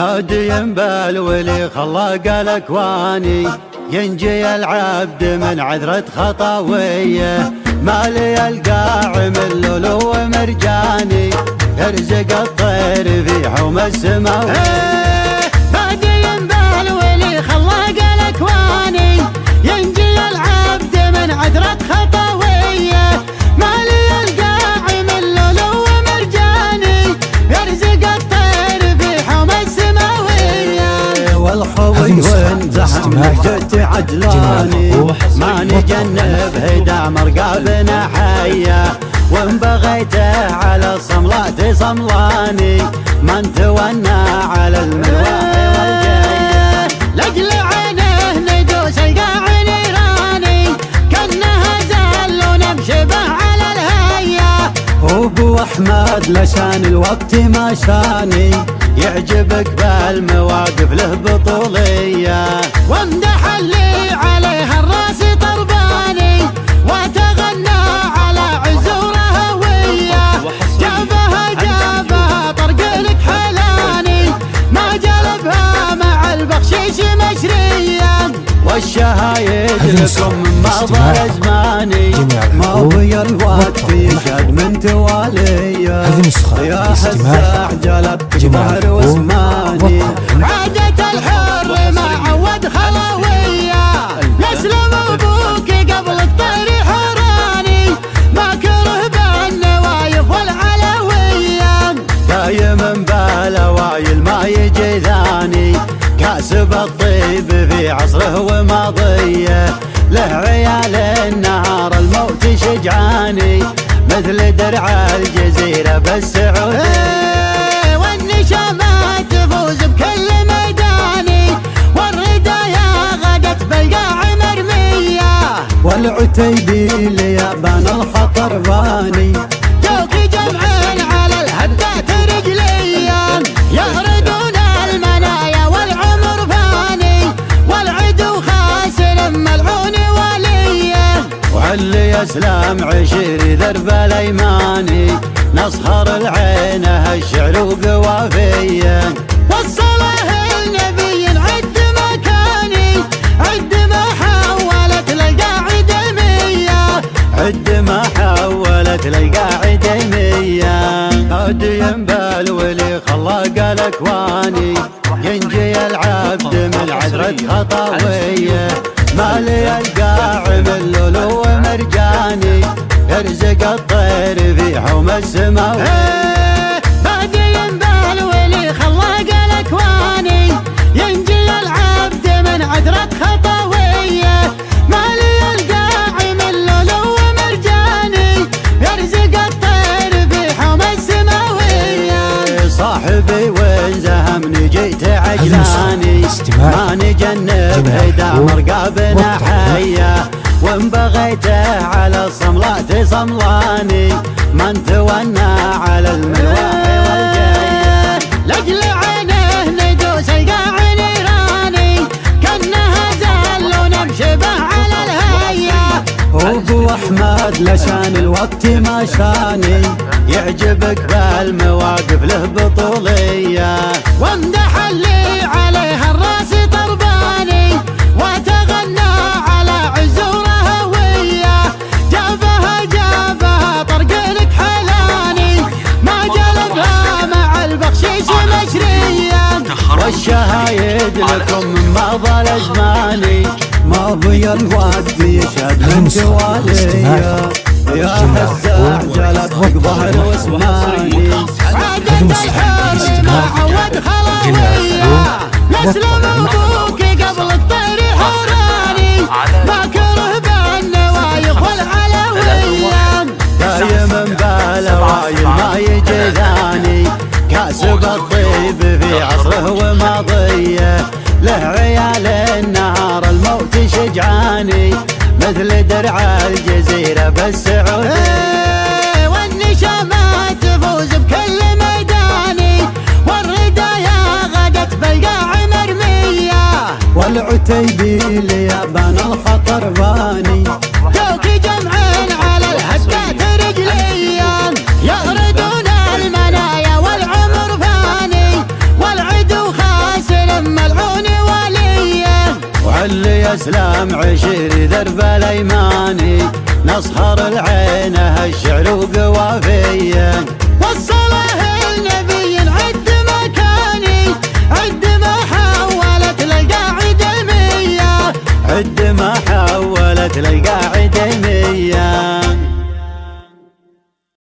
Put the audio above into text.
هادي بالولي خلاق الاكواني، ينجي العبد من عذرة خطاويه. مالي القاع من لولو ومرجاني، يرزق الطير في حوم السماء. هادي بالولي خلاق الاكواني، ينجي العبد من عذرة خطاويه. مالي القاع من لولو ومرجاني، يرزق الطير في حوم السماويه. والخوي وانزحم جت عجلاني، ما نجنب هدا مرقابنا حيه. وان بغيته على الصملات صملاني، من تونى على المرواح والجايه. لاجل عينه ندوس القاع نيراني، كانها زال ونمشي به على الهيه. ابو احمد لشان الوقت ما شاني، يعجبك بالمواقف له بطوليه. وامدح اللي عليها الراس طرباني، وتغنى على عزورها وياه. جابها طرق لك حلاني، ما جلبها مع البخشيش مشريه. والشهايد لكم من مضى زماني، ما بي الوقت يشهد من تواليه. يا حساح جلب بحر واسماني، عادة الحر ما عود خلاويه. يسلم ابوك قبل الطير حراني، ما كره بالنوايف والعلويه. دايم بالأوايل ما يجي ثاني، كاسب الطيب في عصره وماضيه. له عيال النهار الموت شجعاني، مثل درع الجزيرة بالسعودية. والنشامات تفوز بكل ميداني، والردايا غدت بالقاع مرمية. والعتيبي ليابان الخطر باني، جوك جمعين على الهدات رجليا. يهردون المنايا والعمر فاني، والعدو خاسر ملعون وليه. وعلي يسلم عشيري درب الايماني، نصهر العينه الشعر وقوافيه. وصله النبي عد مكاني، عد ما حولت للقاعدة مية. عد ما حولت للقاعدة مية. هادي بالولي خلاق الاكواني، ينجي العبد من عذرة خطاويه. مالي القاع من لولو ومرجاني، يرزق الطير في حوم السماء. هادي بالولي خلاق الاكواني، ينجي العبد من عذرة خطاويه. مالي القاع من لولو ومرجاني، يرزق الطير في حوم السماويه. صاحبي وين زهمني جيت عجلاني، ما نجنب هدا مرقابنا حيه. وان بغيته على الصملات صملاني، من تونى على المرواح والجايه. لاجل عينه ندوس القاع نيراني، كانها زال ونمشي به على الهيه. ابو احمد لشان الوقت ما شاني، يعجبك بالمواقف له بطوليه. وامدح اللي عليها الراس طرباني، وتغنى على عزورها وياه. جابها طرق لك حلاني، ما جلبها مع البخشيش مشريه. والشهايد لكم من مضى الازماني، ما بي الوقت يشهد من تواليه. يا حساح جلب ظهر واسماني، عادة الحر ما عود خلاويه. يسلم ابوك قبل الطير حراني، ما كره بالنوايف والعلويه. دايم بالاوايل ما يجي ثاني، كاسب الطيب في عصره وماضيه. له عيال النهار الموت شجعاني، مثل درع الجزيرة بالسعودية. والنشامات تفوز بكل ميداني، والردايا غدت بالقاع مرمية. والعتيبي ليابان الخطر باني، جوك جمعين على الهدات رجليا. يهردون المنايا والعمر فاني، والعدو خاسر الاسلام عشير درب الايماني، نصهر العين هالشعر وقوافيه